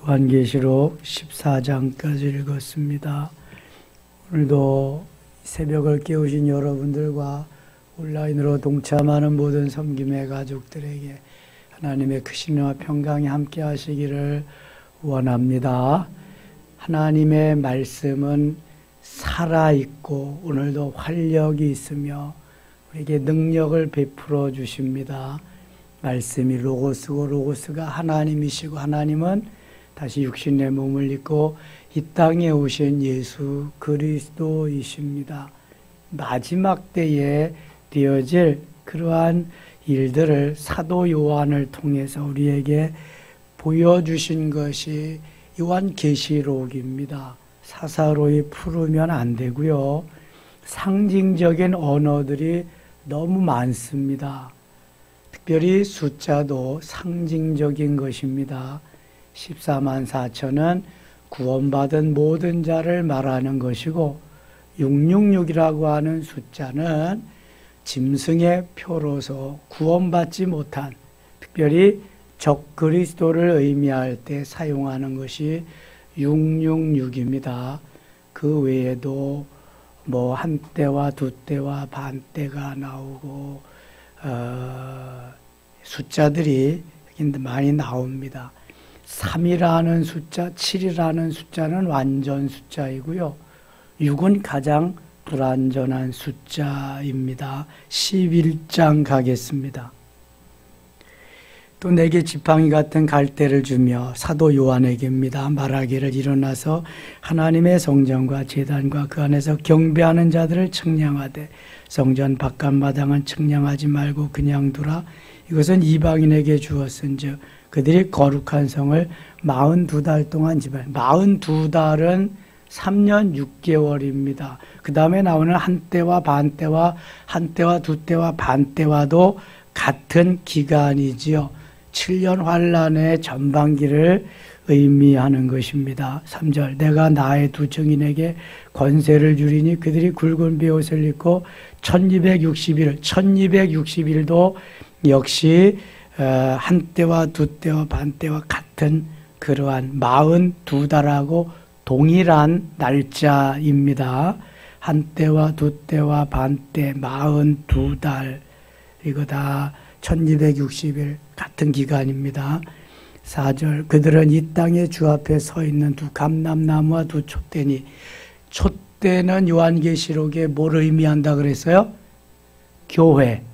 요한계시록 14장까지 읽었습니다. 오늘도 새벽을 깨우신 여러분들과 온라인으로 동참하는 모든 섬김의 가족들에게 하나님의 크신 은혜와 평강이 함께 하시기를 원합니다. 하나님의 말씀은 살아있고 오늘도 활력이 있으며 우리에게 능력을 베풀어 주십니다. 말씀이 로고스고 로고스가 하나님이시고 하나님은 다시 육신의 몸을 입고 이 땅에 오신 예수 그리스도이십니다. 마지막 때에 되어질 그러한 일들을 사도 요한을 통해서 우리에게 보여주신 것이 요한계시록입니다. 사사로이 풀으면 안 되고요. 상징적인 언어들이 너무 많습니다. 특별히 숫자도 상징적인 것입니다. 14만 4천은 구원받은 모든 자를 말하는 것이고 666이라고 하는 숫자는 짐승의 표로서 구원받지 못한, 특별히 적그리스도를 의미할 때 사용하는 것이 666입니다. 그 외에도 뭐 한때와 두때와 반때가 나오고 숫자들이 많이 나옵니다. 3이라는 숫자, 7이라는 숫자는 완전 숫자이고요. 6은 가장 불완전한 숫자입니다. 11장 가겠습니다. 또 내게 지팡이 같은 갈대를 주며 사도 요한에게입니다. 말하기를 일어나서 하나님의 성전과 제단과 그 안에서 경배하는 자들을 청량하되 성전 바깥마당은 청량하지 말고 그냥 두라. 이것은 이방인에게 주었은즉 그들이 거룩한 성을 42달 동안 지배해. 42달은 3년 6개월입니다. 그 다음에 나오는 한때와 반때와 한때와 두때와 반때와도 같은 기간이지요. 7년 환란의 전반기를 의미하는 것입니다. 3절 내가 나의 두 증인에게 권세를 주리니 그들이 굵은 베옷을 입고 1260일도 역시 한때와 두때와 반때와 같은 그러한 42달하고 동일한 날짜입니다. 한때와 두때와 반때 42달 이거 다 1260일 같은 기간입니다. 4절 그들은 이 땅의 주 앞에 서 있는 두 감람나무와 두 촛대니, 촛대는 요한계시록에 뭘 의미한다 그랬어요? 교회.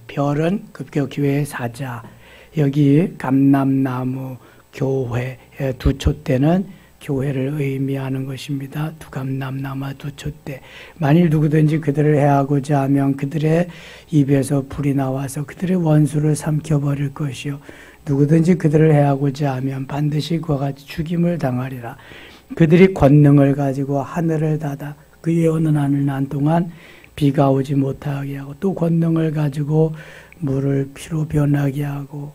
별은 급교 교회의 사자. 여기 감람나무 교회 두 촛대는 교회를 의미하는 것입니다. 두 감람나무와 두 촛대. 만일 누구든지 그들을 해하고자 하면 그들의 입에서 불이 나와서 그들의 원수를 삼켜버릴 것이요 누구든지 그들을 해하고자 하면 반드시 그와 같이 죽임을 당하리라. 그들이 권능을 가지고 하늘을 닫아 그 예언은 하늘 난 동안 비가 오지 못하게 하고 또 권능을 가지고 물을 피로 변하게 하고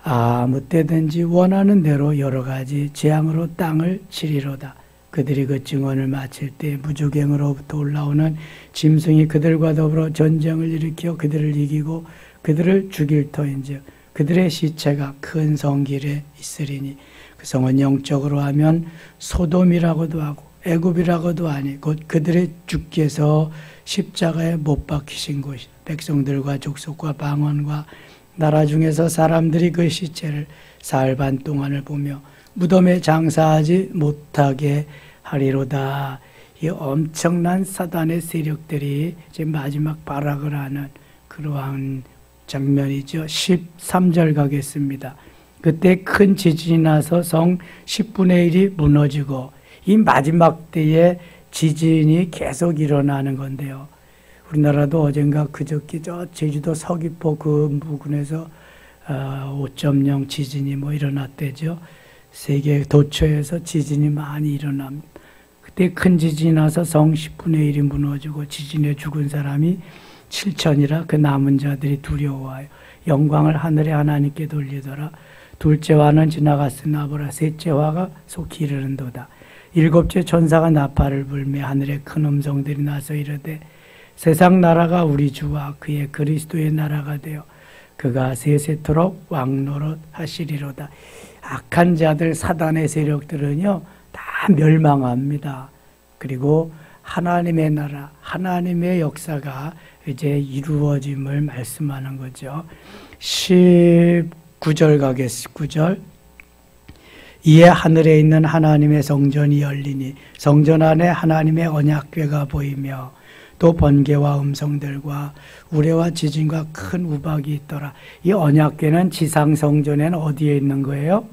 아무 때든지 원하는 대로 여러 가지 재앙으로 땅을 치리로다. 그들이 그 증언을 마칠 때 무주갱으로부터 올라오는 짐승이 그들과 더불어 전쟁을 일으켜 그들을 이기고 그들을 죽일 터인즉 그들의 시체가 큰 성길에 있으리니 그 성은 영적으로 하면 소돔이라고도 하고 애굽이라고도 하니 곧 그들의 주께서 십자가에 못 박히신 곳이 백성들과 족속과 방언과 나라 중에서 사람들이 그 시체를 사흘 반 동안을 보며 무덤에 장사하지 못하게 하리로다. 이 엄청난 사단의 세력들이 이제 마지막 발악을 하는 그러한 장면이죠. 13절 가겠습니다. 그때 큰 지진이 나서 성 10분의 1이 무너지고, 이 마지막 때에 지진이 계속 일어나는 건데요. 우리나라도 어젠가 그저께 저 제주도 서귀포 그 부근에서 5.0 지진이 일어났대죠. 세계 도처에서 지진이 많이 일어납니다. 그때 큰 지진이 나서 성 10분의 1이 무너지고 지진에 죽은 사람이 7천이라 그 남은 자들이 두려워하여 영광을 하늘의 하나님께 돌리더라. 둘째 화는 지나갔으나 보라 셋째 화가 속히 이르는도다. 일곱째 천사가 나팔을 불며 하늘에 큰 음성들이 나서 이르되 세상 나라가 우리 주와 그의 그리스도의 나라가 되어 그가 세세토록 왕노릇 하시리로다. 악한 자들, 사단의 세력들은요, 다 멸망합니다. 그리고 하나님의 나라, 하나님의 역사가 이제 이루어짐을 말씀하는 거죠. 19절 가겠습니다. 9절. 이에 하늘에 있는 하나님의 성전이 열리니 성전 안에 하나님의 언약궤가 보이며 또 번개와 음성들과 우레와 지진과 큰 우박이 있더라. 이 언약궤는 지상 성전에는 어디에 있는 거예요?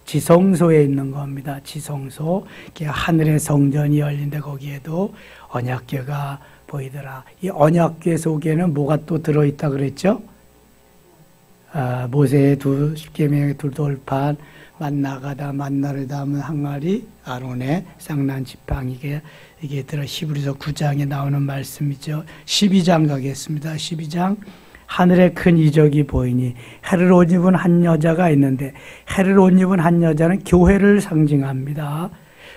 지성소에 있는 겁니다. 지성소. 하늘의 성전이 열린데 거기에도 언약궤가 보이더라. 이 언약궤 속에는 뭐가 또 들어있다 그랬죠? 모세의 십계명의 두 돌판, 만나가다 만나를 담은 항아리, 아론의 쌍난 지팡이, 이게 들어 히브리서 9장에 나오는 말씀이죠. 12장 가겠습니다. 12장. 하늘에 큰 이적이 보이니 해를 옷 입은 한 여자가 있는데, 해를 옷 입은 한 여자는 교회를 상징합니다.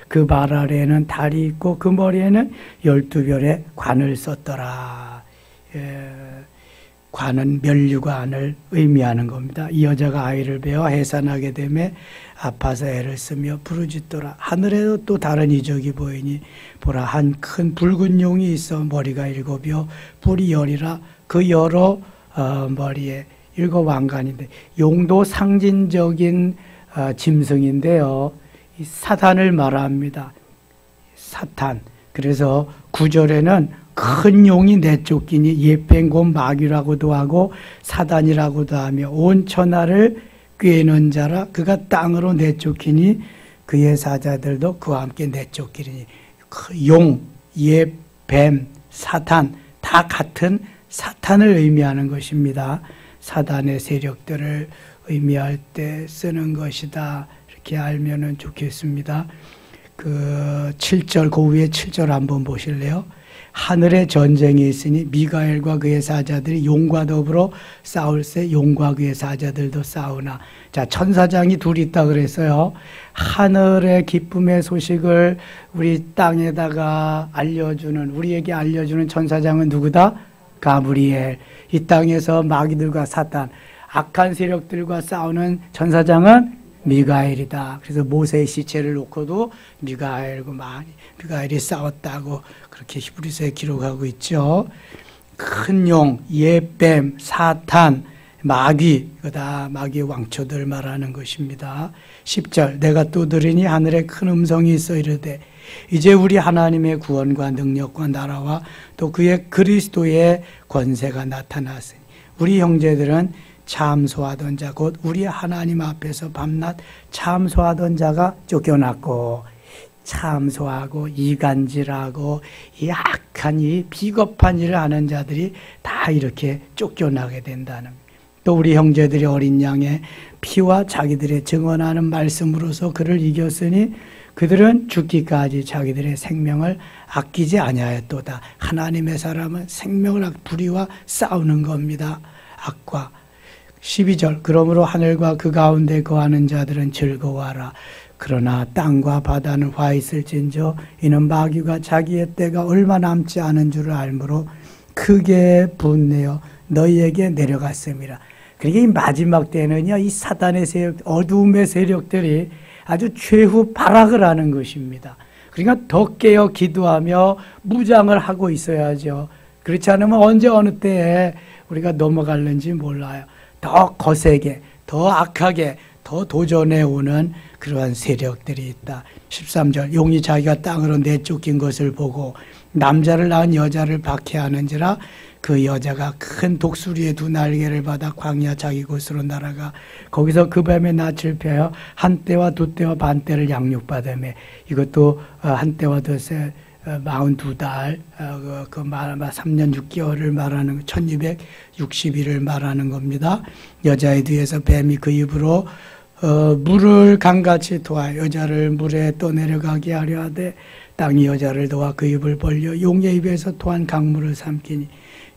그 발 아래에는 달이 있고 그 머리에는 12별의 관을 썼더라. 관은 면류관을 의미하는 겁니다. 이 여자가 아이를 베어 해산하게 되매 아파서 애를 쓰며 부르짖더라. 하늘에도 또 다른 이적이 보이니 보라, 한 큰 붉은 용이 있어 머리가 7이요 뿔이 10이라. 그 여러 머리에 7 왕관인데, 용도 상징적인 짐승인데요, 이 사탄을 말합니다. 사탄. 그래서 9절에는 큰 용이 내쫓기니 예펜 곧 마귀라고도 하고 사단이라고도 하며 온 천하를 꿰는 자라. 그가 땅으로 내쫓기니 그의 사자들도 그와 함께 내쫓기리니. 용, 예, 뱀, 사탄 다 같은 사탄을 의미하는 것입니다. 사단의 세력들을 의미할 때 쓰는 것이다. 이렇게 알면은 좋겠습니다. 그 7절, 그 위에 7절 한번 보실래요? 하늘에 전쟁이 있으니 미가엘과 그의 사자들이 용과 더불어 싸울세 용과 그의 사자들도 싸우나. 자, 천사장이 둘이 있다 그랬어요. 하늘의 기쁨의 소식을 우리 땅에다가 알려주는, 우리에게 알려주는 천사장은 누구다? 가브리엘. 이 땅에서 마귀들과 사탄, 악한 세력들과 싸우는 천사장은 미가엘이다. 그래서 모세의 시체를 놓고도 미가엘이 싸웠다고 그렇게 히브리서에 기록하고 있죠. 큰 용, 예뱀, 사탄, 마귀, 이거 다 마귀의 왕초들 말하는 것입니다. 10절. 내가 또 들으니 하늘에 큰 음성이 있어 이르되 이제 우리 하나님의 구원과 능력과 나라와 또 그의 그리스도의 권세가 나타났으니 우리 형제들은 참소하던 자, 곧 우리 하나님 앞에서 밤낮 참소하던 자가 쫓겨났고, 참소하고 이간질하고 이 악한 이 비겁한 일을 하는 자들이 다 이렇게 쫓겨나게 된다는, 또 우리 형제들이 어린 양의 피와 자기들의 증언하는 말씀으로서 그를 이겼으니 그들은 죽기까지 자기들의 생명을 아끼지 아니하였도다. 하나님의 사람은 생명을 불의와 싸우는 겁니다. 악과. 12절. 그러므로 하늘과 그 가운데 거하는 자들은 즐거워하라. 그러나 땅과 바다는 화 있을진저 이는 마귀가 자기의 때가 얼마 남지 않은 줄을 알므로 크게 분내어 너희에게 내려갔습니다. 그러니까 이 마지막 때는요, 이 사단의 세력, 어두움의 세력들이 아주 최후 발악을 하는 것입니다. 그러니까 더 깨어 기도하며 무장을 하고 있어야죠. 그렇지 않으면 언제 어느 때에 우리가 넘어갈는지 몰라요. 더 거세게, 더 악하게, 더 도전해 오는 그러한 세력들이 있다. 13절. 용이 자기가 땅으로 내쫓긴 것을 보고 남자를 낳은 여자를 박해하는지라. 그 여자가 큰 독수리의 2 날개를 받아 광야 자기 곳으로 날아가 거기서 그 뱀의 낯을 펴어 한 때와 2 때와 반 때를 양육받으며, 이것도 한 때와 2세 42달, 그 3년 6개월을 말하는 1260일을 말하는 겁니다. 여자의 뒤에서 뱀이 그 입으로 물을 강같이 도와 여자를 물에 떠내려가게 하려 하되 땅이 여자를 도와 그 입을 벌려 용의 입에서 토한 강물을 삼키니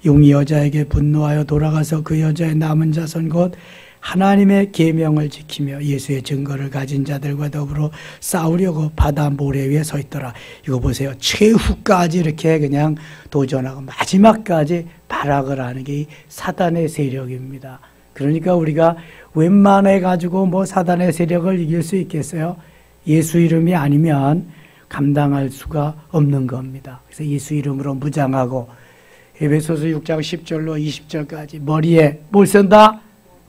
용이 여자에게 분노하여 돌아가서 그 여자의 남은 자손 곧 하나님의 계명을 지키며 예수의 증거를 가진 자들과 더불어 싸우려고 바다 모래 위에 서 있더라. 이거 보세요. 최후까지 이렇게 그냥 도전하고 마지막까지 발악을 하는 게 이 사단의 세력입니다. 그러니까 우리가 웬만해 가지고 뭐 사단의 세력을 이길 수 있겠어요? 예수 이름이 아니면 감당할 수가 없는 겁니다. 그래서 예수 이름으로 무장하고 에베소서 6장 10절로 20절까지 머리에 뭘 쓴다?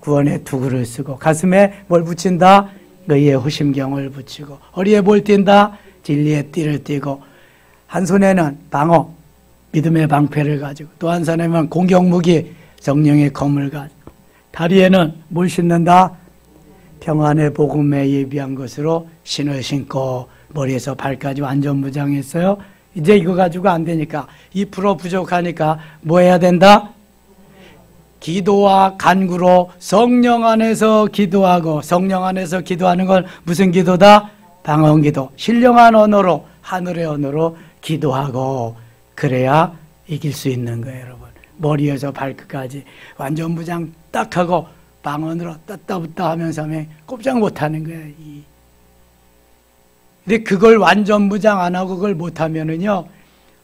구원의 투구를 쓰고 가슴에 뭘 붙인다? 의의 호심경을 붙이고 허리에 뭘 띈다? 진리의 띠를 띠고 한 손에는 방어, 믿음의 방패를 가지고 또 한 손에는 공격무기, 성령의 검을 가지고 다리에는 뭘 신는다? 평안의 복음에 예비한 것으로 신을 신고 머리에서 발까지 완전 무장했어요. 이제 이거 가지고 안 되니까 2% 부족하니까 뭐 해야 된다? 기도와 간구로 성령 안에서 기도하고 성령 안에서 기도하는 건 무슨 기도다? 방언기도. 신령한 언어로 하늘의 언어로 기도하고 그래야 이길 수 있는 거예요, 여러분. 머리에서 발끝까지 완전 무장 딱 하고 방언으로 따따붙다 하면서 하면 꼼짝 못하는 거예요. 근데 그걸 완전 무장 안 하고 그걸 못하면은요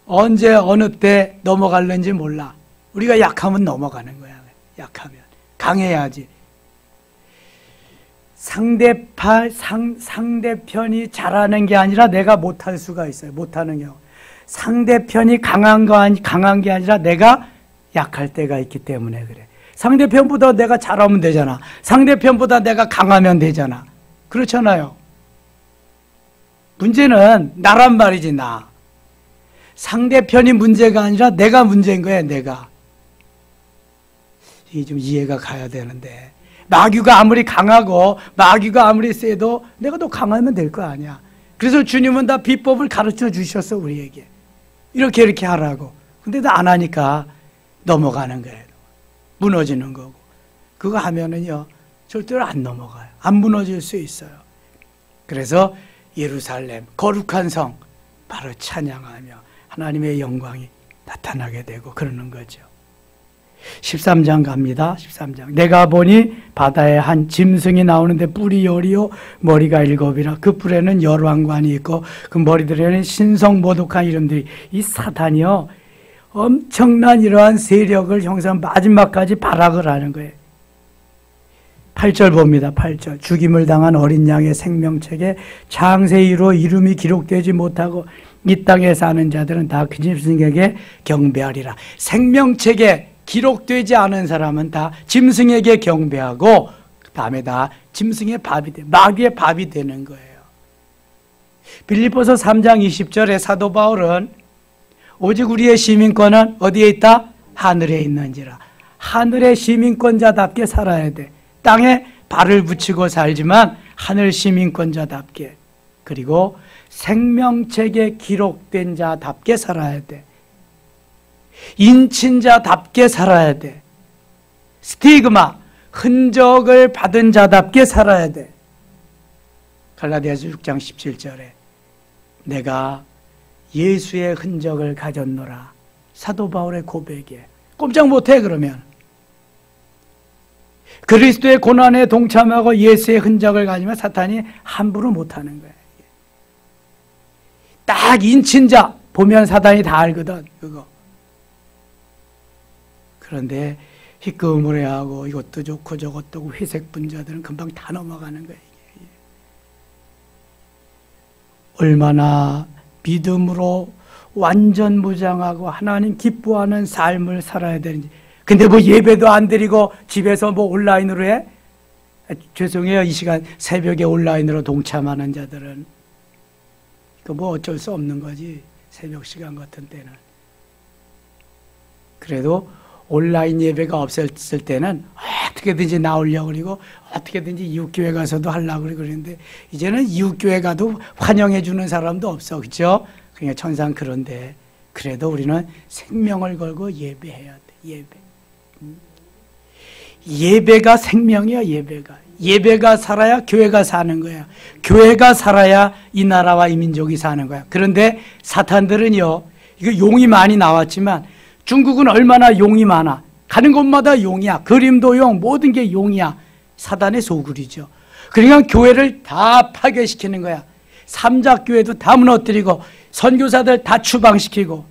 언제 어느 때 넘어갈는지 몰라. 우리가 약하면 넘어가는 거야. 약하면 강해야지. 상대편이 잘하는 게 아니라 내가 못할 수가 있어요. 못하는 경우. 상대편이 강한 게 아니라 내가 약할 때가 있기 때문에 그래. 상대편보다 내가 잘하면 되잖아. 상대편보다 내가 강하면 되잖아. 그렇잖아요. 문제는 나란 말이지, 나. 상대편이 문제가 아니라 내가 문제인 거야, 내가. 이게 좀 이해가 가야 되는데. 마귀가 아무리 강하고 마귀가 아무리 세도 내가 더 강하면 될 거 아니야. 그래서 주님은 다 비법을 가르쳐 주셨어, 우리에게. 이렇게 하라고. 근데 안 하니까 넘어가는 거예요. 무너지는 거고. 그거 하면은요, 절대로 안 넘어가요. 안 무너질 수 있어요. 그래서 예루살렘, 거룩한 성, 바로 찬양하며 하나님의 영광이 나타나게 되고 그러는 거죠. 13장 갑니다. 13장. 내가 보니 바다에 한 짐승이 나오는데 뿔이 열이요 머리가 7이라 그 뿔에는 열왕관이 있고 그 머리들에는 신성모독한 이름들이. 이 사탄이요 엄청난 이러한 세력을 형성 마지막까지 발악을 하는 거예요. 8절 봅니다. 8절. 죽임을 당한 어린 양의 생명책에 창세이로 이름이 기록되지 못하고 이 땅에 사는 자들은 다 그 짐승에게 경배하리라. 생명책에 기록되지 않은 사람은 다 짐승에게 경배하고 그 다음에 다 짐승의 밥이 돼, 마귀의 밥이 되는 거예요. 빌립보서 3장 20절에 사도 바울은 오직 우리의 시민권은 어디에 있다? 하늘에 있는지라. 하늘의 시민권자답게 살아야 돼. 땅에 발을 붙이고 살지만 하늘 시민권자답게, 그리고 생명책에 기록된 자답게 살아야 돼. 인친자답게 살아야 돼. 스티그마, 흔적을 받은 자답게 살아야 돼. 갈라디아서 6장 17절에 내가 예수의 흔적을 가졌노라. 사도 바울의 고백이에요. 꼼짝 못해. 그러면 그리스도의 고난에 동참하고 예수의 흔적을 가지면 사탄이 함부로 못하는 거예요. 딱 인친자 보면 사탄이 다 알거든, 그거. 그런데 희끄무레하고 이것도 좋고 저것도 회색 분자들은 금방 다 넘어가는 거예요. 얼마나 믿음으로 완전 무장하고 하나님 기뻐하는 삶을 살아야 되는지. 근데 뭐 예배도 안 드리고 집에서 뭐 온라인으로 해? 죄송해요. 이 시간 새벽에 온라인으로 동참하는 자들은 그 뭐 어쩔 수 없는 거지. 새벽 시간 같은 때는. 그래도 온라인 예배가 없었을 때는 어떻게든지 나오려고 그러고 어떻게든지 이웃교회 가서도 하려고 그러는데 이제는 이웃교회 가도 환영해 주는 사람도 없어. 그렇죠? 그러니까 천상 그런데 그래도 우리는 생명을 걸고 예배해야 돼. 예배. 예배가 생명이야. 예배가 살아야 교회가 사는 거야. 교회가 살아야 이 나라와 이 민족이 사는 거야. 그런데 사탄들은요, 이거 용이 많이 나왔지만 중국은 얼마나 용이 많아. 가는 곳마다 용이야. 그림도 용, 모든 게 용이야. 사단의 소굴이죠. 그러니까 교회를 다 파괴시키는 거야. 삼작교회도 다 무너뜨리고 선교사들 다 추방시키고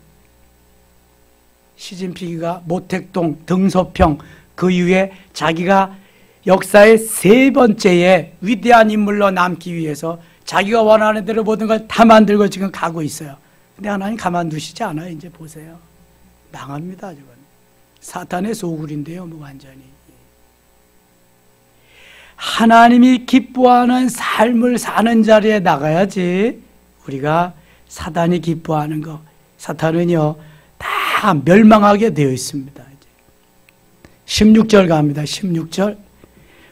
시진핑이가 모택동, 등소평 그 이후에 자기가 역사의 세 번째의 위대한 인물로 남기 위해서 자기가 원하는 대로 모든 걸 다 만들고 지금 가고 있어요. 근데 하나님 가만두시지 않아요. 이제 보세요. 망합니다. 저건. 사탄의 소굴인데요. 뭐 완전히. 하나님이 기뻐하는 삶을 사는 자리에 나가야지 우리가 사탄이 기뻐하는 거, 사탄은요 다 멸망하게 되어 있습니다. 16절 갑니다. 16절.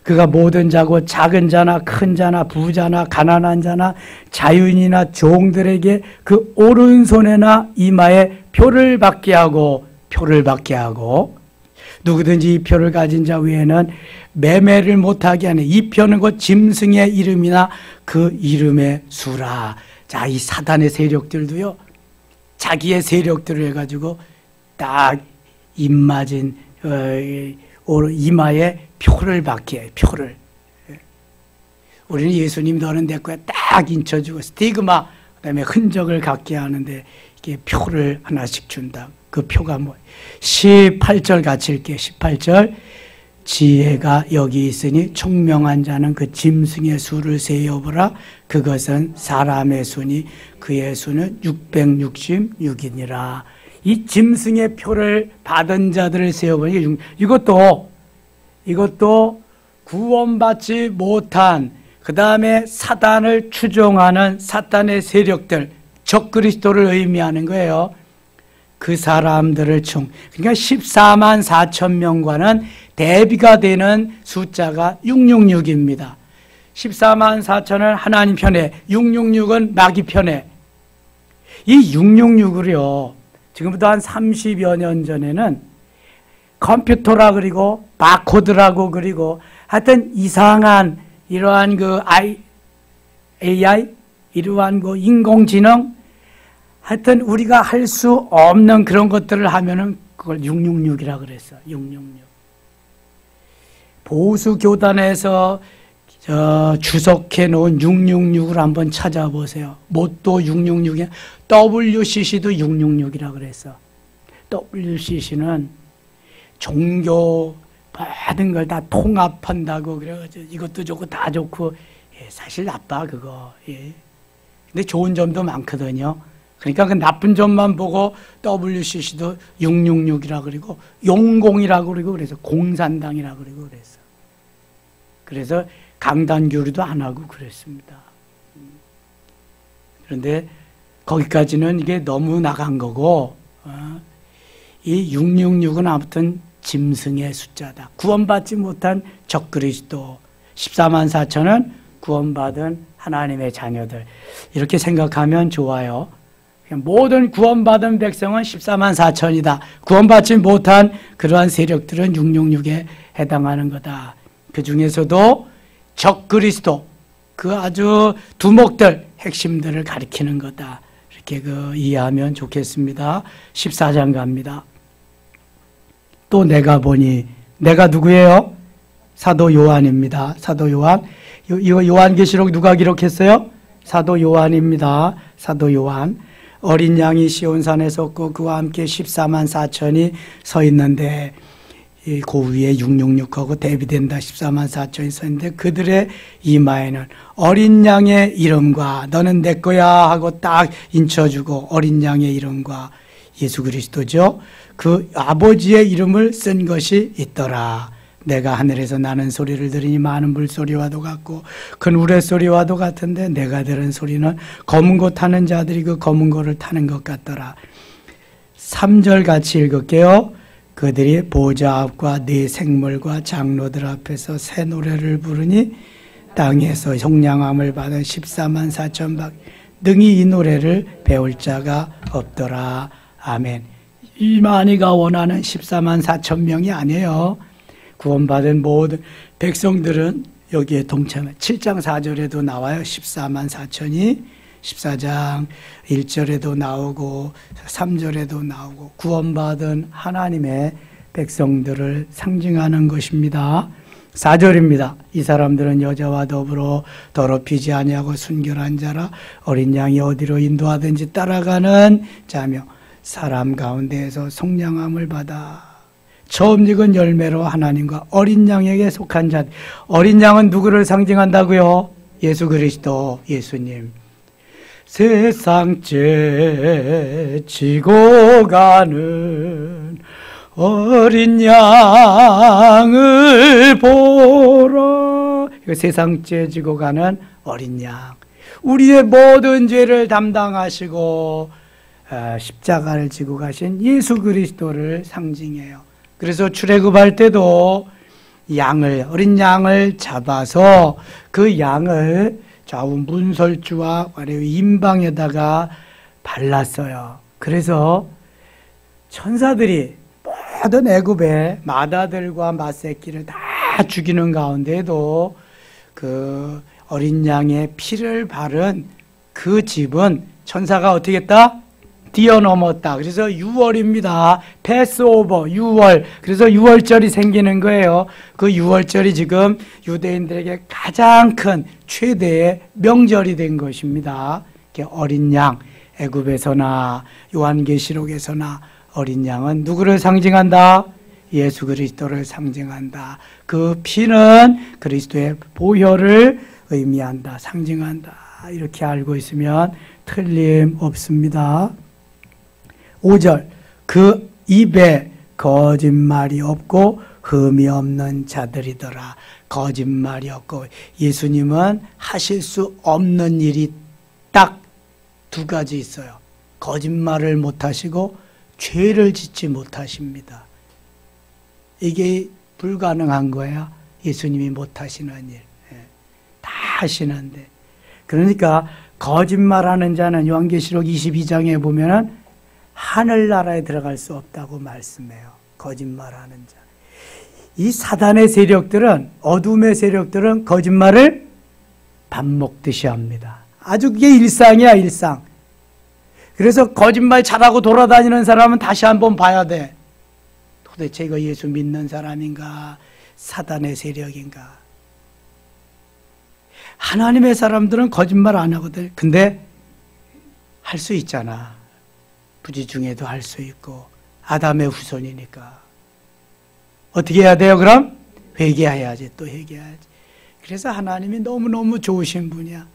그가 모든 자고 작은 자나 큰 자나 부자나 가난한 자나 자유인이나 종들에게 그 오른손에나 이마에 표를 받게 하고 누구든지 이 표를 가진 자 외에는 매매를 못하게 하는 이 표는 곧 짐승의 이름이나 그 이름의 수라. 자, 이 사단의 세력들도요 자기의 세력들을 해가지고 딱 입맞은 이마에 표를 받게 해요. 표를. 우리는 예수님 너는 내 거야 딱 인쳐주고 스티그마 그다음에 흔적을 갖게 하는데 이게 표를 하나씩 준다. 그 표가 뭐 18절 같이 읽게. 18절. 지혜가 여기 있으니 총명한 자는 그 짐승의 수를 세어보라. 그것은 사람의 수니 그의 수는 666이니라. 이 짐승의 표를 받은 자들을 세어보니 이것도 구원받지 못한 그 다음에 사단을 추종하는 사탄의 세력들 적그리스도를 의미하는 거예요. 그 사람들을 그러니까 14만 4천 명과는 대비가 되는 숫자가 666입니다. 14만 4천은 하나님 편에, 666은 마귀 편에. 이 666을요 지금부터 한 30여 년 전에는 컴퓨터라 그리고 바코드라고 그리고 하여튼 이상한 이러한 그 AI 이러한 그 인공지능 하여튼 우리가 할 수 없는 그런 것들을 하면은 그걸 666이라 그랬어. 666. 보수 교단에서 주석해 놓은 666을 한번 찾아보세요. 뭣도 666이야. WCC도 666이라 그랬어. WCC는 종교 모든 걸 다 통합한다고 그래가지고 이것도 좋고 다 좋고 사실 나빠 그거. 근데 좋은 점도 많거든요. 그러니까 그 나쁜 점만 보고 WCC도 666이라 그리고 용공이라고 그리고 그래서 공산당이라고 그리고 그랬어. 그래서 강단교류도 안 하고 그랬습니다. 그런데 거기까지는 이게 너무 나간 거고 이 666은 아무튼 짐승의 숫자다. 구원받지 못한 적그리스도 14만 4천은 구원받은 하나님의 자녀들. 이렇게 생각하면 좋아요. 모든 구원받은 백성은 14만 4천이다. 구원받지 못한 그러한 세력들은 666에 해당하는 거다. 그 중에서도 적그리스도, 그 아주 두목들, 핵심들을 가리키는 거다. 이렇게 이해하면 좋겠습니다. 14장 갑니다. 또 내가 보니, 내가 누구예요? 사도 요한입니다. 사도 요한. 이거 요한계시록 누가 기록했어요? 사도 요한입니다. 사도 요한. 어린 양이 시온산에 섰고 그와 함께 14만 4천이 서 있는데 그 위에 666하고 대비된다 14만 4천이 서 있는데 그들의 이마에는 어린 양의 이름과 너는 내 거야 하고 딱 인쳐주고 어린 양의 이름과 예수 그리스도죠. 그 아버지의 이름을 쓴 것이 있더라. 내가 하늘에서 나는 소리를 들으니 많은 물소리와도 같고 큰 우레소리와도 같은데 내가 들은 소리는 검은 고 타는 자들이 그 검은 고를 타는 것 같더라. 3절 같이 읽을게요. 그들이 보좌 앞과 네 생물과 장로들 앞에서 새 노래를 부르니 땅에서 속량함을 받은 14만 4천 밖 능히 이 노래를 배울 자가 없더라. 아멘. 이만희가 원하는 14만 4천 명이 아니에요. 구원받은 모든 백성들은 여기에 동참해. 7장 4절에도 나와요. 14만 4천이 14장 1절에도 나오고 3절에도 나오고 구원받은 하나님의 백성들을 상징하는 것입니다. 4절입니다. 이 사람들은 여자와 더불어 더럽히지 아니하고 순결한 자라 어린 양이 어디로 인도하든지 따라가는 자며 사람 가운데에서 속량함을 받아 처음 익은 열매로 하나님과 어린 양에게 속한 자. 어린 양은 누구를 상징한다고요? 예수 그리스도, 예수님. 세상째 지고 가는 어린 양을 보라. 세상째 지고 가는 어린 양. 우리의 모든 죄를 담당하시고 십자가를 지고 가신 예수 그리스도를 상징해요. 그래서 출애굽할 때도 어린 양을 잡아서 그 양을 좌우 문설주와 임방에다가 발랐어요. 그래서 천사들이 모든 애굽의 맏아들과 맏새끼를 다 죽이는 가운데도 그 어린 양의 피를 바른 그 집은 천사가 어떻게 했다? 뛰어넘었다. 그래서 6월입니다. 패스오버 6월. 그래서 6월절이 생기는 거예요. 그 6월절이 지금 유대인들에게 가장 큰 최대의 명절이 된 것입니다. 어린 양, 애굽에서나 요한계시록에서나 어린 양은 누구를 상징한다? 예수 그리스도를 상징한다. 그 피는 그리스도의 보혈을 의미한다, 상징한다. 이렇게 알고 있으면 틀림없습니다. 5절, 그 입에 거짓말이 없고 흠이 없는 자들이더라. 거짓말이 없고, 예수님은 하실 수 없는 일이 딱 두 가지 있어요. 거짓말을 못하시고 죄를 짓지 못하십니다. 이게 불가능한 거야. 예수님이 못하시는 일. 다 하시는데. 그러니까 거짓말하는 자는 요한계시록 22장에 보면은 하늘나라에 들어갈 수 없다고 말씀해요. 거짓말하는 자. 이 사단의 세력들은, 어둠의 세력들은 거짓말을 밥 먹듯이 합니다. 아주 그게 일상이야, 일상. 그래서 거짓말 잘하고 돌아다니는 사람은 다시 한번 봐야 돼. 도대체 이거 예수 믿는 사람인가? 사단의 세력인가? 하나님의 사람들은 거짓말 안 하거든. 근데 할 수 있잖아. 부지 중에도 할 수 있고. 아담의 후손이니까. 어떻게 해야 돼요, 그럼? 회개해야지, 또 회개해야지. 그래서 하나님이 너무너무 좋으신 분이야.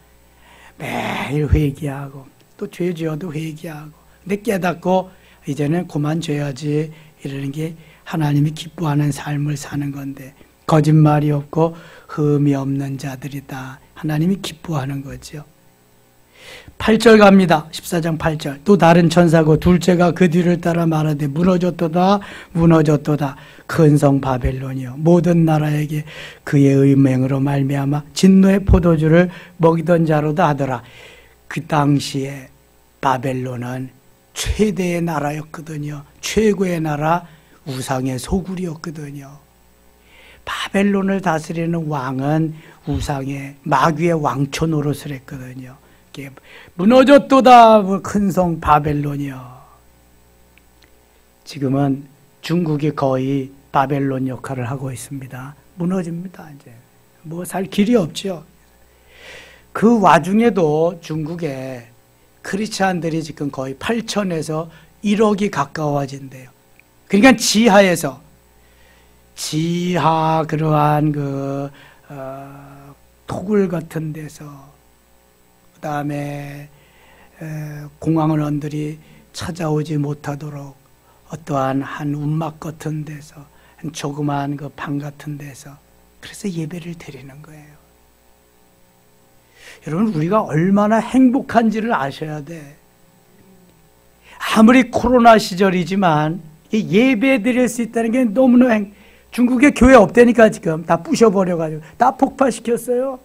매일 회개하고, 또 죄 지어도 회개하고. 근데 깨닫고, 이제는 그만 져야지. 이러는 게 하나님이 기뻐하는 삶을 사는 건데, 거짓말이 없고 흠이 없는 자들이다. 하나님이 기뻐하는 거죠. 8절 갑니다. 14장 8절. 또 다른 천사고 둘째가 그 뒤를 따라 말하되 무너졌도다 무너졌도다. 큰 성 바벨론이요 모든 나라에게 그의 의맹으로 말미암아 진노의 포도주를 먹이던 자로다 하더라. 그 당시에 바벨론은 최대의 나라였거든요. 최고의 나라, 우상의 소굴이었거든요. 바벨론을 다스리는 왕은 우상의 마귀의 왕초 노릇을 했거든요. 무너졌도다 큰 성 바벨론이요. 지금은 중국이 거의 바벨론 역할을 하고 있습니다. 무너집니다. 이제 뭐 살 길이 없죠. 그 와중에도 중국에 크리스찬들이 지금 거의 8천에서 1억이 가까워진대요. 그러니까 지하 그러한 토굴 같은 데서, 그 다음에 공황원들이 찾아오지 못하도록 어떠한 한 움막 같은 데서, 한 조그마한 그 방 같은 데서, 그래서 예배를 드리는 거예요. 여러분, 우리가 얼마나 행복한지를 아셔야 돼. 아무리 코로나 시절이지만 예배 드릴 수 있다는 게 너무나 중국에 교회 없다니까 지금 다 부셔버려가지고 다 폭파시켰어요.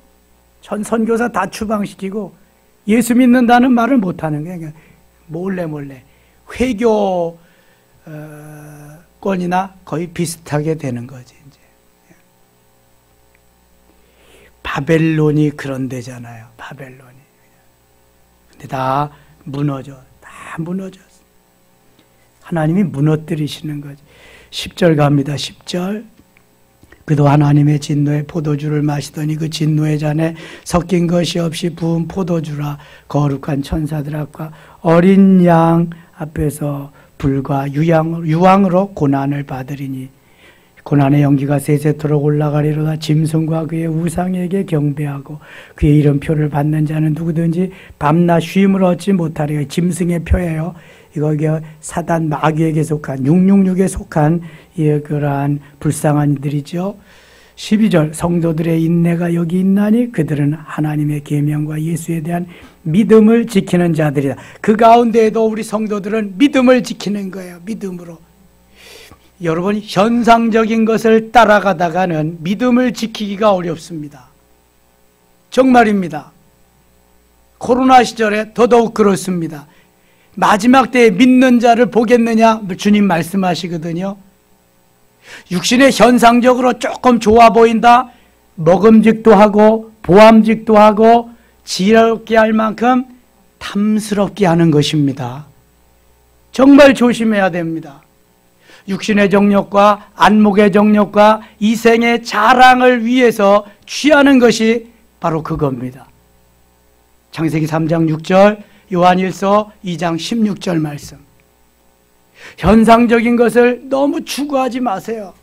전 선교사 다 추방시키고 예수 믿는다는 말을 못하는 거예요. 몰래 회교권이나 거의 비슷하게 되는 거지. 이제 바벨론이 그런 데잖아요. 바벨론이. 근데 다 무너졌어. 하나님이 무너뜨리시는 거지. 10절 갑니다. 10절. 그도 하나님의 진노의 포도주를 마시더니 그 진노의 잔에 섞인 것이 없이 부은 포도주라. 거룩한 천사들 앞과 어린 양 앞에서 불과 유황으로 고난을 받으리니 고난의 연기가 세세토록 올라가리로다. 짐승과 그의 우상에게 경배하고 그의 이름표를 받는 자는 누구든지 밤낮 쉼을 얻지 못하리라. 짐승의 표예요. 이거 사단 마귀에게 속한 666에 속한 그러한 불쌍한 이들이죠. 12절 성도들의 인내가 여기 있나니 그들은 하나님의 계명과 예수에 대한 믿음을 지키는 자들이다. 그 가운데에도 우리 성도들은 믿음을 지키는 거예요. 믿음으로. 여러분, 현상적인 것을 따라가다가는 믿음을 지키기가 어렵습니다. 정말입니다. 코로나 시절에 더더욱 그렇습니다. 마지막 때에 믿는 자를 보겠느냐 주님 말씀하시거든요. 육신의 현상적으로 조금 좋아 보인다, 먹음직도 하고 보암직도 하고 지혜롭게 할 만큼 탐스럽게 하는 것입니다. 정말 조심해야 됩니다. 육신의 정욕과 안목의 정욕과 이생의 자랑을 위해서 취하는 것이 바로 그겁니다. 창세기 3장 6절, 요한일서 2장 16절 말씀. 현상적인 것을 너무 추구하지 마세요.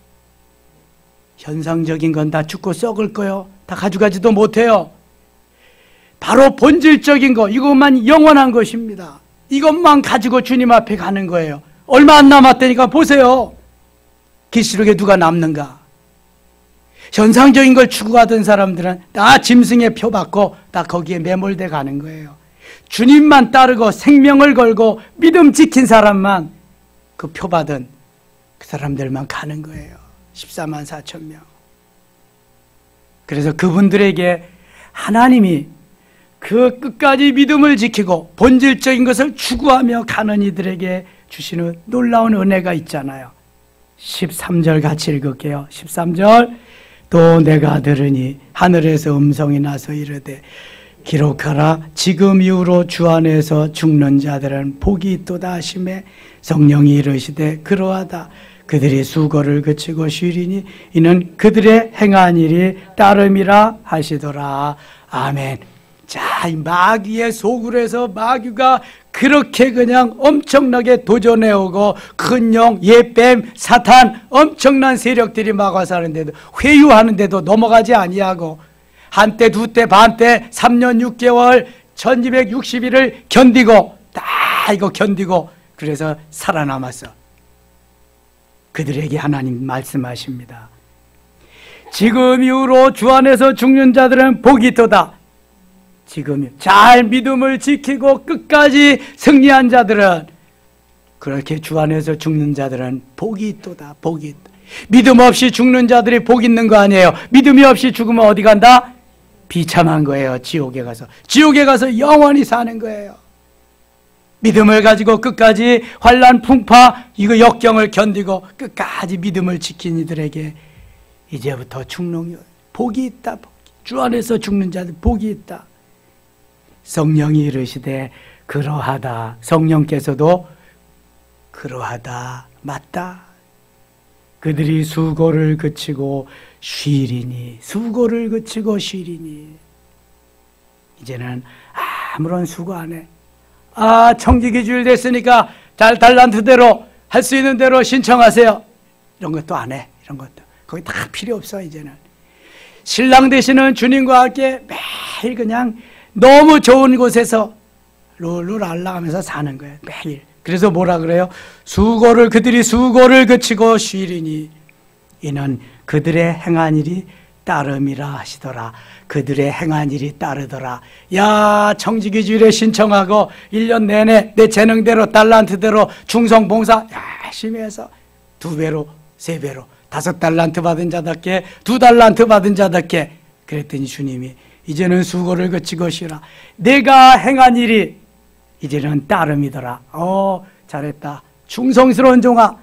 현상적인 건 다 죽고 썩을 거요. 다 가져가지도 못해요. 바로 본질적인 거, 이것만 영원한 것입니다. 이것만 가지고 주님 앞에 가는 거예요. 얼마 안 남았다니까 보세요. 계시록에 누가 남는가? 현상적인 걸 추구하던 사람들은 다 짐승의 표 받고 다 거기에 매몰돼 가는 거예요. 주님만 따르고 생명을 걸고 믿음 지킨 사람만 그 표 받은 그 사람들만 가는 거예요. 14만 4천 명. 그래서 그분들에게 하나님이 그 끝까지 믿음을 지키고 본질적인 것을 추구하며 가는 이들에게 주시는 놀라운 은혜가 있잖아요. 13절 같이 읽을게요. 13절, 또 내가 들으니 하늘에서 음성이 나서 이르되 기록하라. 지금 이후로 주 안에서 죽는 자들은 복이 있도다 하시매 성령이 이르시되 그러하다. 그들이 수고를 그치고 쉬리니 이는 그들의 행한 일이 따름이라 하시더라. 아멘. 자, 이 마귀의 소굴에서 마귀가 그렇게 그냥 엄청나게 도전해오고 큰 영, 예뱀, 사탄 엄청난 세력들이 막 와서 하는데도 회유하는데도 넘어가지 아니하고 한때, 두때, 반때, 3년 6개월, 1260일을 견디고 다 이거 견디고 그래서 살아남았어. 그들에게 하나님 말씀하십니다. 지금 이후로 주 안에서 죽는 자들은 복이 있도다. 지금 잘 믿음을 지키고 끝까지 승리한 자들은, 그렇게 주 안에서 죽는 자들은 복이 있도다. 복이 있다. 믿음 없이 죽는 자들이 복 있는 거 아니에요. 믿음이 없이 죽으면 어디 간다? 비참한 거예요. 지옥에 가서. 지옥에 가서 영원히 사는 거예요. 믿음을 가지고 끝까지 환난 풍파 이거 역경을 견디고 끝까지 믿음을 지킨 이들에게 이제부터 죽는 복이 있다. 주 안에서 죽는 자들 복이 있다. 성령이 이르시되 그러하다. 성령께서도 그러하다. 맞다. 그들이 수고를 그치고 쉬리니, 수고를 그치고 쉬리니. 이제는 아무런 수고 안 해. 청지기주일 됐으니까 잘 달란트대로 할 수 있는 대로 신청하세요. 이런 것도 안 해. 이런 것도. 거기 다 필요 없어. 이제는 신랑 되시는 주님과 함께 매일 그냥 너무 좋은 곳에서 룰랄라 하면서 사는 거예요. 매일. 그래서 뭐라 그래요? 그들이 수고를 그치고 쉬리니 이는 그들의 행한 일이 따름이라 하시더라. 그들의 행한 일이 따르더라. 야, 청지기주일에 신청하고 1년 내내 내 재능대로 달란트대로 충성봉사 열심히 해서 2배로 3배로 5달란트 받은 자답게 2달란트 받은 자답게 그랬더니 주님이 이제는 수고를 그치고 쉬라. 내가 행한 일이 이제는 따름이더라. 잘했다. 충성스러운 종아,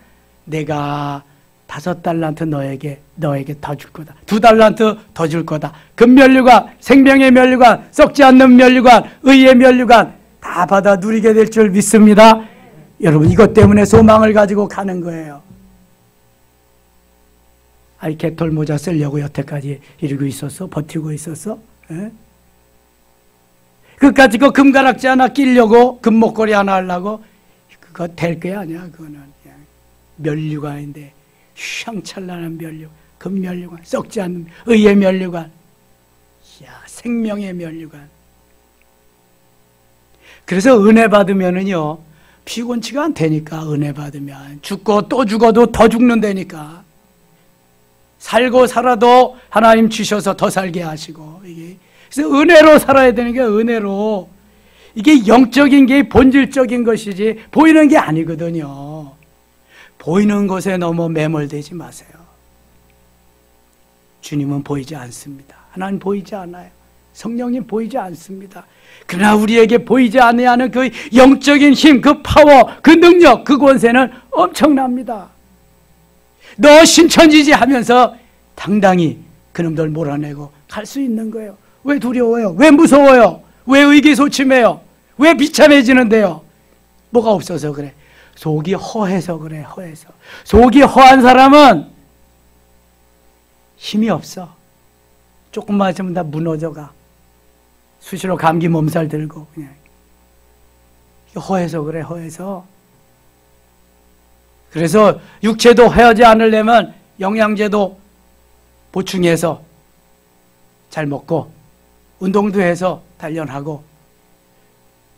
내가 5달란트 너에게 더 줄 거다. 2달란트 더 줄 거다. 금면류관, 생명의 면류관, 썩지 않는 면류관, 의의 면류관 다 받아 누리게 될 줄 믿습니다. 여러분, 이것 때문에 소망을 가지고 가는 거예요. 개털 모자 쓰려고 여태까지 이러고 있었어? 버티고 있었어? 에? 그까짓 거 금가락지 하나 끼려고 금목걸이 하나 하려고 그거 될 게 아니야. 그거는 그냥 면류관인데 휘황찬란한 면류관, 금면류관, 썩지 않는 의의 면류관, 이야, 생명의 면류관. 그래서 은혜 받으면은요, 피곤치가 않다니까. 은혜 받으면 죽고 또 죽어도 더 죽는다니까. 살고 살아도 하나님 주셔서 더 살게 하시고, 이게 그래서 은혜로 살아야 되는 게 은혜로. 이게 영적인 게 본질적인 것이지 보이는 게 아니거든요. 보이는 것에 너무 매몰되지 마세요. 주님은 보이지 않습니다. 하나님 보이지 않아요. 성령님 보이지 않습니다. 그러나 우리에게 보이지 아니하는 그 영적인 힘, 그 파워, 그 능력, 그 권세는 엄청납니다. 너 신천지지 하면서 당당히 그놈들 몰아내고 갈 수 있는 거예요. 왜 두려워요? 왜 무서워요? 왜 의기소침해요? 왜 비참해지는데요? 뭐가 없어서 그래? 속이 허해서 그래. 허해서. 속이 허한 사람은 힘이 없어. 조금만 하시면 다 무너져가. 수시로 감기 몸살 들고 그냥. 허해서 그래. 허해서. 그래서 육체도 허하지 않으려면 영양제도 보충해서 잘 먹고 운동도 해서 단련하고,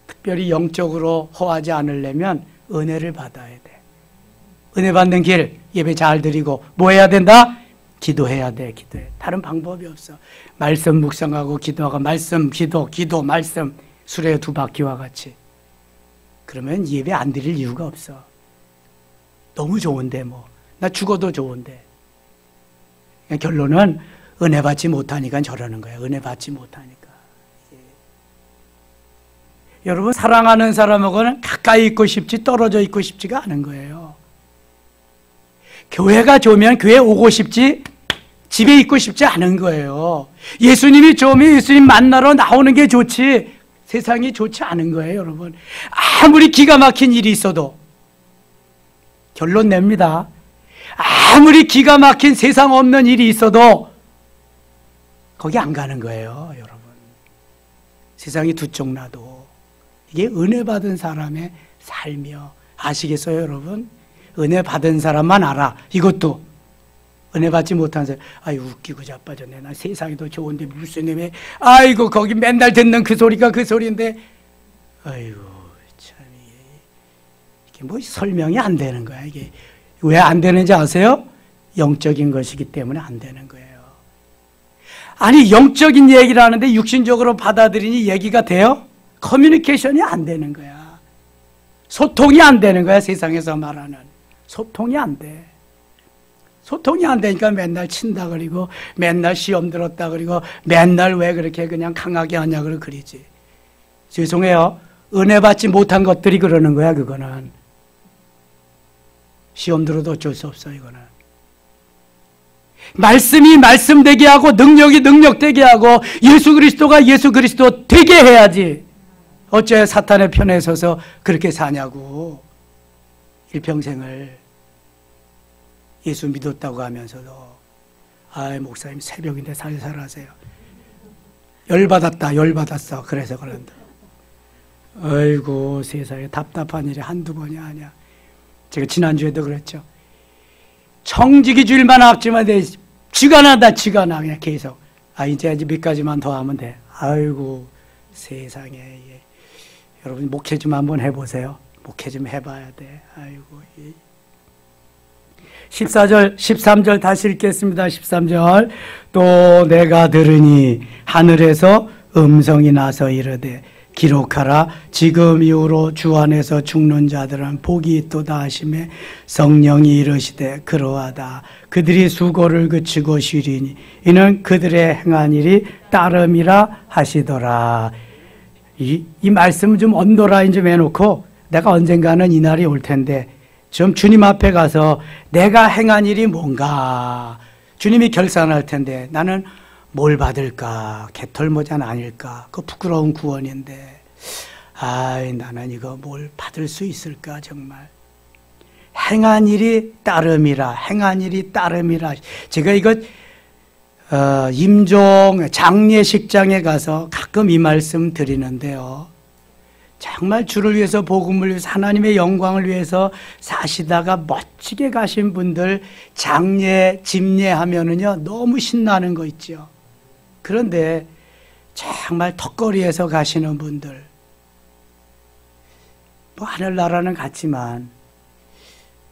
특별히 영적으로 허하지 않으려면 은혜를 받아야 돼. 은혜 받는 길, 예배 잘 드리고 뭐 해야 된다? 기도해야 돼. 기도해. 다른 방법이 없어. 말씀 묵상하고 기도하고, 말씀, 기도, 기도, 말씀, 수레 두 바퀴와 같이. 그러면 예배 안 드릴 이유가 없어. 너무 좋은데 뭐. 나 죽어도 좋은데. 결론은 은혜 받지 못하니까 저러는 거야. 은혜 받지 못하니까. 예. 여러분, 사랑하는 사람하고는 가까이 있고 싶지 떨어져 있고 싶지가 않은 거예요. 교회가 좋으면 교회 오고 싶지 집에 있고 싶지 않은 거예요. 예수님이 좋으면 예수님 만나러 나오는 게 좋지 세상이 좋지 않은 거예요. 여러분, 아무리 기가 막힌 일이 있어도 결론 냅니다. 아무리 기가 막힌 세상 없는 일이 있어도 거기 안 가는 거예요. 여러분, 세상이 두 쪽 나도. 이게 은혜 받은 사람의 삶이요. 아시겠어요, 여러분? 은혜 받은 사람만 알아. 이것도 은혜 받지 못한 사람, 아유 웃기고 자빠졌네. 나 세상이 더 좋은데 무슨 왜? 아이고 거기 맨날 듣는 그 소리가 그 소리인데, 아이고 참 이게 뭐 설명이 안 되는 거야. 이게 왜 안 되는지 아세요? 영적인 것이기 때문에 안 되는 거예요. 아니, 영적인 얘기를 하는데 육신적으로 받아들이니 얘기가 돼요? 커뮤니케이션이 안 되는 거야. 소통이 안 되는 거야. 세상에서 말하는 소통이 안 돼. 소통이 안 되니까 맨날 친다 그리고 맨날 시험 들었다 그리고 맨날 왜 그렇게 그냥 강하게 하냐 그러고 그러지. 죄송해요. 은혜 받지 못한 것들이 그러는 거야. 그거는 시험 들어도 어쩔 수 없어. 이거는 말씀이 말씀되게 하고 능력이 능력되게 하고 예수 그리스도가 예수 그리스도 되게 해야지. 어째 사탄의 편에 서서 그렇게 사냐고. 일평생을 예수 믿었다고 하면서도, 아이 목사님 새벽인데 살살 하세요. 열받았다 열받았어. 그래서 그런다. 아이고 세상에 답답한 일이 한두 번이 아니야. 제가 지난주에도 그랬죠. 청지기 줄만 앞지만 돼. 쥐가 나다 쥐가 나. 그냥 계속. 아 이제 몇 가지만 더 하면 돼. 아이고 세상에. 예. 여러분 목회 좀 한번 해보세요. 목회 좀 해봐야 돼. 아이고. 예. 14절 13절 다시 읽겠습니다. 13절 또 내가 들으니 하늘에서 음성이 나서 이르되 기록하라. 지금 이후로 주 안에서 죽는 자들은 복이 있도다 하시매 성령이 이르시되 그러하다. 그들이 수고를 그치고 쉬리니 이는 그들의 행한 일이 따름이라 하시더라. 이 말씀 좀 언더라인 좀 해놓고 내가 언젠가는 이 날이 올 텐데 좀 주님 앞에 가서 내가 행한 일이 뭔가 주님이 결산할 텐데 나는 뭘 받을까? 개털모자는 아닐까? 그 부끄러운 구원인데 아이 나는 이거 뭘 받을 수 있을까 정말. 행한 일이 따름이라. 행한 일이 따름이라. 제가 이거 임종 장례식장에 가서 가끔 이 말씀 드리는데요. 정말 주를 위해서, 복음을 위해서, 하나님의 영광을 위해서 사시다가 멋지게 가신 분들 장례, 집례하면은요 너무 신나는 거 있죠. 그런데 정말 턱걸이에서 가시는 분들, 뭐 하늘나라는 같지만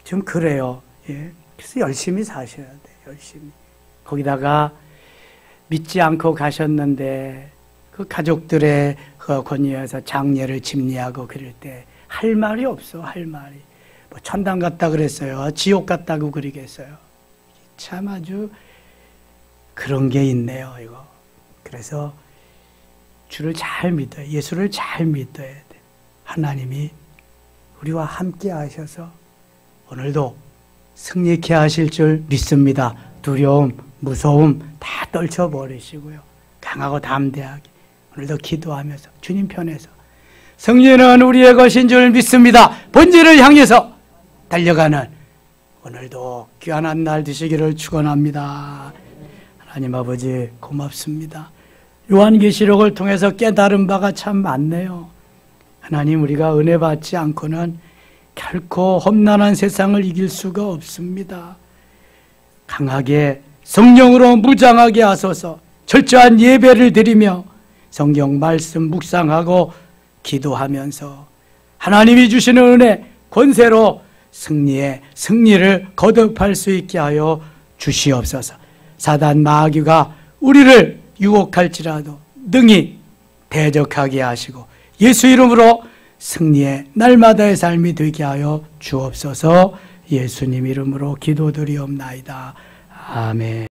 좀 그래요. 예. 그래서 열심히 사셔야 돼요. 열심히. 거기다가 믿지 않고 가셨는데 그 가족들의 권유해서 장례를 집례하고 그럴 때 할 말이 없어. 할 말이. 뭐 천당 갔다 그랬어요. 지옥 갔다고 그러겠어요. 참 아주 그런 게 있네요. 이거. 그래서 주를 잘 믿어요. 예수를 잘 믿어야 돼. 하나님이 우리와 함께 하셔서 오늘도 승리케 하실 줄 믿습니다. 두려움, 무서움 다 떨쳐버리시고요. 강하고 담대하게 오늘도 기도하면서 주님 편에서 승리는 우리의 것인 줄 믿습니다. 본질을 향해서 달려가는 오늘도 귀한 날 되시기를 축원합니다. 하나님 아버지 고맙습니다. 요한계시록을 통해서 깨달은 바가 참 많네요. 하나님, 우리가 은혜 받지 않고는 결코 험난한 세상을 이길 수가 없습니다. 강하게 성령으로 무장하게 하소서. 철저한 예배를 드리며 성경 말씀 묵상하고 기도하면서 하나님이 주시는 은혜, 권세로 승리를 거듭할 수 있게 하여 주시옵소서. 사단 마귀가 우리를 유혹할지라도 능히 대적하게 하시고 예수 이름으로 승리의 날마다의 삶이 되게 하여 주옵소서. 예수님 이름으로 기도드리옵나이다. 아멘.